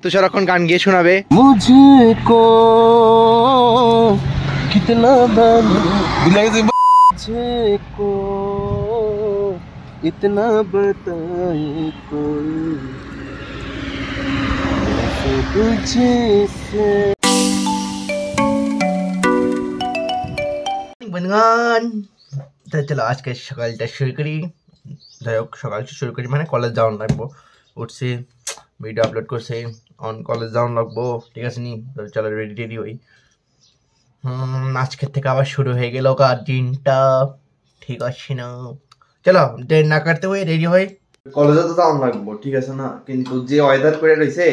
তুষার এখন গান গিয়ে শোনাবে। মুঝকো কিতনা मुझको इतना बताए कोई तुझसे बनगान तो चलो आज के सकालটা শুরু করি। যাই হোক সকাল শুরু করি মানে কলেজ যাওয়ার লাগবো। উঠছি, ভিডিও আপলোড করছি, অন কলেজ যাওয়ার লাগবো, ঠিক আছে নি? তো চলো রেডি রেডি হই। আজকের থেকে আবার শুরু হয়ে গেল দিনটা, ঠিক আছে না? চলো দেরি না করতে হই, রেডি হই। কলেজে তো যাওয়ার লাগবো, ঠিক আছে না? কিন্তু যে ওয়েদার করে রয়েছে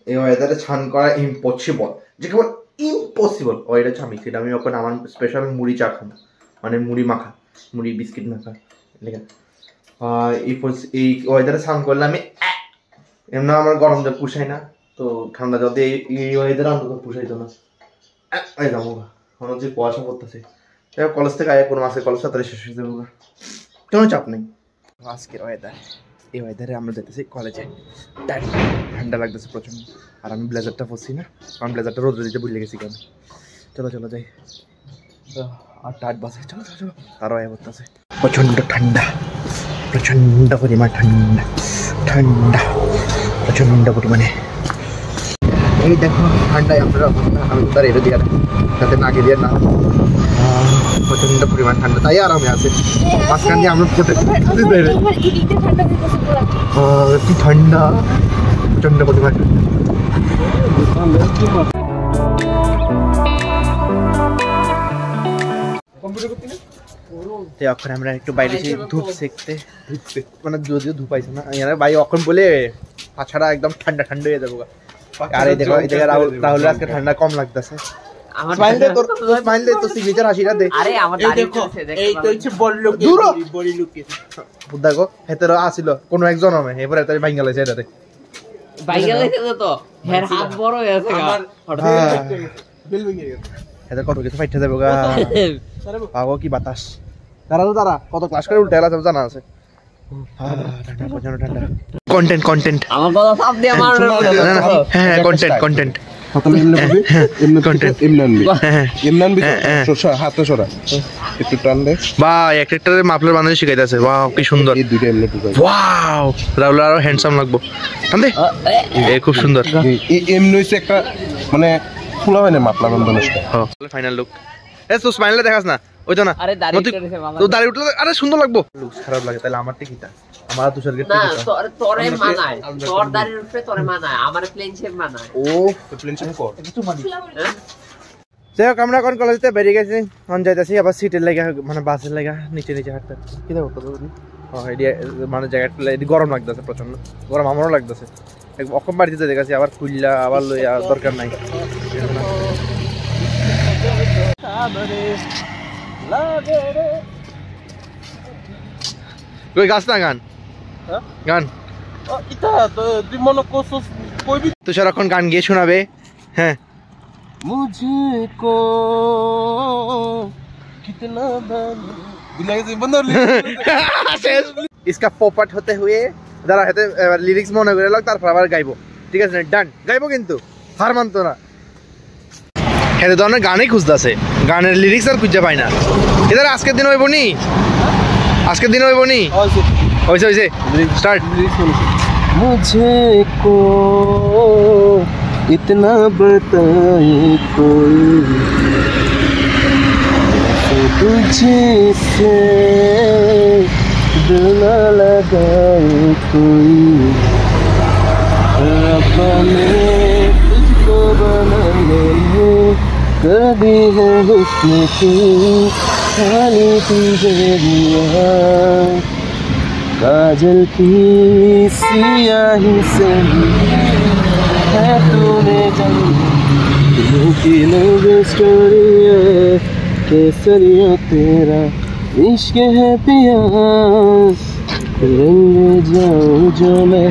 এই ওয়েদারে স্নান করা ইম্পসিবল, যে কেবল ইম্পসিবল ওয়েদার আমি সেটা আমি ওখানে আমার স্পেশাল মুড়ি চা খাবো, মানে মুড়ি মাখা, মুড়ি বিস্কিট মাখা। এই ওয়েদারে স্নান করলে আমি এমনি আমার গরম জল পুষাই না, তো ঠান্ডা জল দিয়ে এই ওয়েদারে অন্তত পুষাইতো না। এই যাবো এখন হচ্ছে কুয়াশা করতেছে, কলেজ থেকে আয় কোনো মাসে কলেজ তাড়াতাড়ি শেষ হয়ে যাবো, কোনো চাপ নেই। আজকের ওয়েদার, এই ওয়েদারে আমরা যেতেছি কলেজে, ঠান্ডা লাগতেছে প্রচন্ড। আর আমি ব্লেজারটা পরছি না, কারণ ব্লেজারটা রোদে দিতে ভুলে গেছি কেন। চলো চলো যাই, 8 বাজে, চলো চলো চলো। তারও আয় করতেছে, প্রচন্ড ঠান্ডা, প্রচন্ড পরিমাণ ঠান্ডা, ঠান্ডা প্রচন্ড পরিমাণে। এই দেখো ঠান্ডায় আমরা আমি তার এড়ে দিয়ে যাতে নাকে দিয়ে না, প্রচন্ড পরিমাণ ঠান্ডা, তাই আরামে আছে। মাঝখান দিয়ে আমরা কি ঠান্ডা, প্রচন্ড পরিমাণ এখন আমরা একটু বাইরে ধূপ সেকতে, মানে যদিও ধূপ আইছে না ভাই, এখন বলে পাছাড়া একদম ঠান্ডা ঠান্ডা হয়ে যাবো। আর এই দেখো রাহুল আজকে ঠান্ডা কম লাগতেছে। আসিল কোন একজন এবারে ভাঙ্গা লাইছে এটাতে, কত কিছু ফাইটে যাবো গা। পাবো কি বাতাস, তারা তো তারা কত ক্লাস করে উল্টে এলা জানা আছে। কন্টেন্ট কন্টেন্ট আমার কথা সাপ দিয়ে আমার, হ্যাঁ কন্টেন্ট কন্টেন্ট মাফলার বানানো শিখাইতেছে। ওয়াও কি সুন্দর, ওয়াও রাহুল আরো হ্যান্ডসাম লাগবো, খুব সুন্দর। এমনি হইছে একটা মানে ফুলা হয় না মাফলার বানানো। ফাইনাল লুক স্মাইলে দেখাস না, ওই তো না তো দাঁড়িয়ে উঠলে আরে সুন্দর লাগবো। লুক খারাপ লাগে তাহলে আমার টিকিটা আমার তুষারকে না তোরে মানায়, তোর দাঁড়িয়ে উঠলে তোরে মানায়, আমার প্লেন শেপ মানায়। ও প্লেন শেপ কর কিছু মানি। যাই হোক আমরা এখন কলেজে বেরিয়ে গেছি, অন যাইতেছি আবার সিটের লাগা মানে বাসের লাগা নিচে নিচে হাঁটতে। কি দেখো মানে জায়গাটা গরম লাগতেছে, প্রচন্ড গরম আমারও লাগতেছে। অকম বাড়িতে দেখেছি আবার খুললা আবার লই আর দরকার নাই। কই গাছ না গান গান তুষার এখন গান গিয়ে শোনাবে। হ্যাঁ মুঝকো কিতনা इसका पोपट होते हुए যারা হাতে লিরিক্স মনে করে লাগ তারপর আবার গাইবো, ঠিক আছে? ডান গাইবো, কিন্তু হার মানতো না। হেতে ধরনের গানই খুঁজতেছে, গানের লিরিক্স আর খুঁজে পাই না। এদের আজকের দিন হইব নি, আজকের দিন হইব নি, হয়েছে হয়েছে স্টার্ট। मुझको इतना बताए कोई तुझसे दिल न लगाए कोई, रब्बा ने तुझको बनाने में कभी है हुस्न की खाली तुझे दिया, काजल की सियाही से है तूने जानी की लव स्टोरी है, केसरिया तेरा इश्क है प्यास, रंग जाऊं जो मैं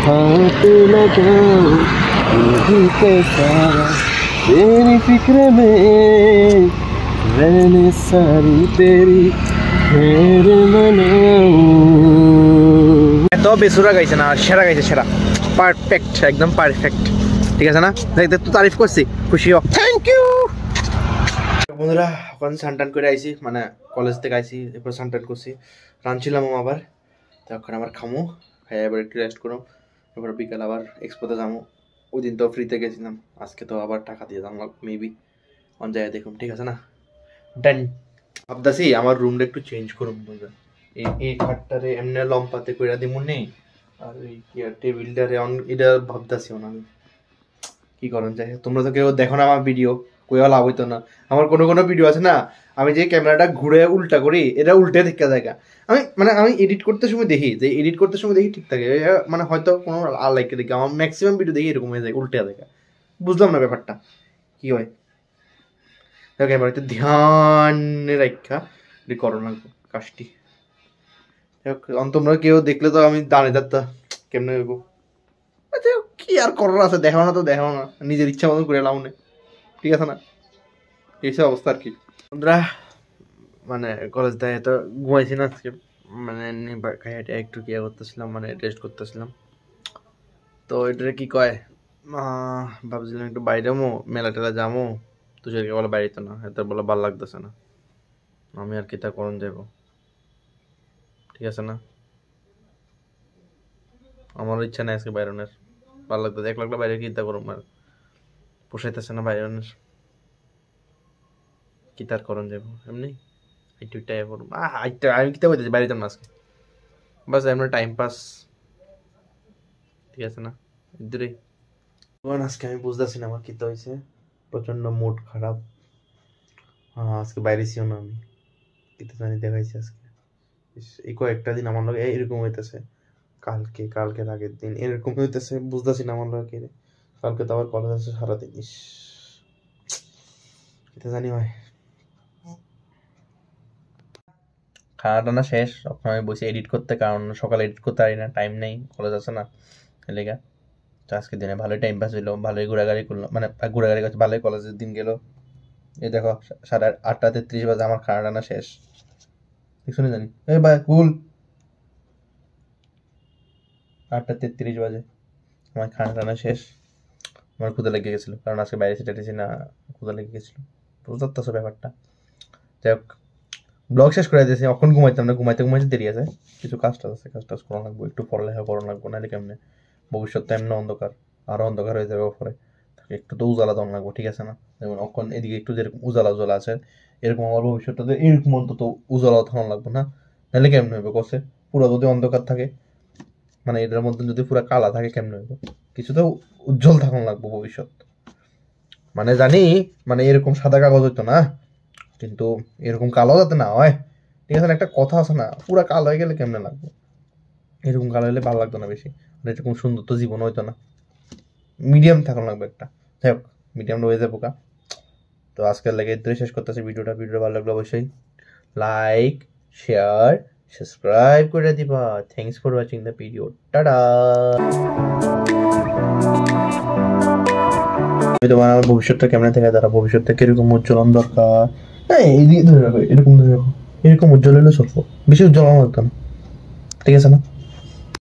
हाथ लगाऊं यही कैसा तेरी फिक्र में मैंने सारी तेरी खैर मनाऊं। এত বেসুরা গাইছে না, সেরা গাইছে, সেরা, পারফেক্ট, একদম পারফেক্ট, ঠিক আছে না? দেখতে তো তারিফ করছি, খুশি হোক, থ্যাংক ইউ। বন্ধুরা এখন সানটান করে আইছি, মানে কলেজ থেকে আইছি, এরপর সানটান করছি, রাঁধছিলাম আবার, তো এখন আবার খামো, খাই এবার একটু রেস্ট করো, এবার বিকাল আবার এক্সপোতে যাবো। ওই দিন তো ফ্রিতে গেছিলাম, আজকে তো আবার টাকা দিয়ে যাবো মেবি, অন যায় দেখুন, ঠিক আছে না? ডান। ভাবতাছি আমার রুমটা একটু চেঞ্জ করুন, বুঝলেন? এই খাটটারে এমনি লম্পাতে কইরা দিমু নেই, আর এই টেবিলটারে এটা ভাবতাছি আমি কি করেন যায়। তোমরা তো কেউ দেখো না আমার ভিডিও, কইও লাভ হইতো না। আমার কোনো ভিডিও আছে না, আমি যে ক্যামেরাটা ঘুরে উল্টা করি, এটা উল্টে দেখা জায়গা, আমি এডিট করতে সময় দেখি ঠিক থাকে, মানে হয়তো কোনো লাইকে দেখি, আমার ম্যাক্সিমাম ভিডিও দেখি এরকম হয়ে যায়, উল্টে দেখা, বুঝলাম না ব্যাপারটা কি হয়। ক্যামেরাতে ধ্যানে রাখা এটি করো লাগবে কাজটি। তোমরা কেউ দেখলে তো আমি দাঁড়ে যাত্রা কেমনে হইব, আচ্ছা কি আর করার আছে, দেখাও না তো দেখাও না, নিজের ইচ্ছা মতন করে লাও না, ঠিক আছে না? এইসব অবস্থা আর কি। বন্ধুরা মানে কলেজ দেয় তো ঘুমাইছি না আজকে, মানে খাইয়াটা একটু কিয়া করতেছিলাম, মানে রেস্ট করতেছিলাম। তো এটা কি কয়, ভাবছিলাম একটু বাইরে যাবো, মেলা টেলা যাবো, তুষারকে বলে বাইরে তো না, এত বলে ভালো লাগতেছে না, আমি আর কি তা করণ যাব, ঠিক আছে না? আমার ইচ্ছা নেই আজকে বাইরনের, ভালো লাগতেছে, 1 লাখ বাইরে কি তা করুম, আর পোষাইতেছে না বাইরনের, কি তার করণ যাব, এমনি একটুটাই করুম। আমি কিতা বলতেছি বাইরে যাম না আজকে, বাস এমনি টাইম পাস, ঠিক আছে না? দূরেই আজকে আমি বুঝতেছি না আমার কিতা হয়েছে, প্রচন্ড মুড খারাপ। আজকে বাইরে ছিও না আমি, কিতা জানি দেখাইছি আজকে, এই কয়েকটা দিন আমার লগে এরকম হইতেছে, কালকের আগের দিন এরকম হইতেছে, বুঝতেছি না আমার লগে, কালকে তো আবার কলেজ আছে সারাদিন, কিতা জানি হয়। খানা টানা শেষ, তখন আমি বসে এডিট করতে, কারণ সকালে এডিট করতে পারি না, টাইম নেই, কলেজ আছে না এলাকা। তো আজকে দিনে ভালোই টাইম পাস হইলো, ভালোই ঘোরাঘুরি করলো, মানে ঘোরাঘুরি করছে, ভালোই কলেজের দিন গেল। এই দেখো 8:33 বাজে, আমার খানা টানা শেষ, শুনে জানি এই ভাই কুল, 8:33 বাজে আমার খানা টানা শেষ। আমার ক্ষুদা লেগে গেছিলো, কারণ আজকে বাইরে সেটাতেছি না, ক্ষুদা লেগে গেছিলো, বুঝতে পারছো ব্যাপারটা। যাই হোক, ব্লগ শেষ করে দিয়েছি, এখন ঘুমাইতাম না, ঘুমাইতে দেরি আছে, কিছু কাজ টাজ করা লাগবো, একটু পড়ালেখা করা লাগবো, নাহলে কেমনে, ভবিষ্যৎ তো এমনি অন্ধকার, আরো অন্ধকার হয়ে যাবে পরে, একটু তো উজালা দন লাগবো, ঠিক আছে না? যেমন এখন এদিকে একটু যেরকম উজালা আছে, এরকম আমার ভবিষ্যৎটাতে এরকম অন্তত উজালা থাকা লাগবো না, নাহলে কেমনে হবে কষে, পুরো যদি অন্ধকার থাকে, মানে এটার মধ্যে যদি পুরো কালা থাকে কেমনে হবে, কিছু তো উজ্জ্বল থাকুন লাগবো ভবিষ্যৎ, মানে জানি, মানে এরকম সাদা কাগজ হইতো না, কিন্তু এরকম কালো যাতে না হয়, ঠিক আছে? একটা কথা আছে না, পুরা কালো হয়ে গেলে কেমনে লাগবে, এরকম কালো হলে ভালো লাগতো না বেশি, এরকম সুন্দর তো জীবন হইতো না, মিডিয়াম থাকুন লাগবে একটা। যাই হোক, মিডিয়াম হয়ে যাবো কা। তো আজকের লাগে এর শেষ করতেছি ভিডিওটা ভালো লাগলো অবশ্যই লাইক, শেয়ার, সাবস্ক্রাইব করে দিবা। Thanks for watching the video, tata. তোমার আমার ভবিষ্যৎটা কেমন থেকে তারা, ভবিষ্যৎটা কিরকম উজ্জ্বলন দরকার, হ্যাঁ এইদিকে ধরে রাখো, এরকম ধরে রাখো, এরকম উজ্জ্বল হলে চলবো, বেশি উজ্জ্বল আমার দরকার, ঠিক আছে না?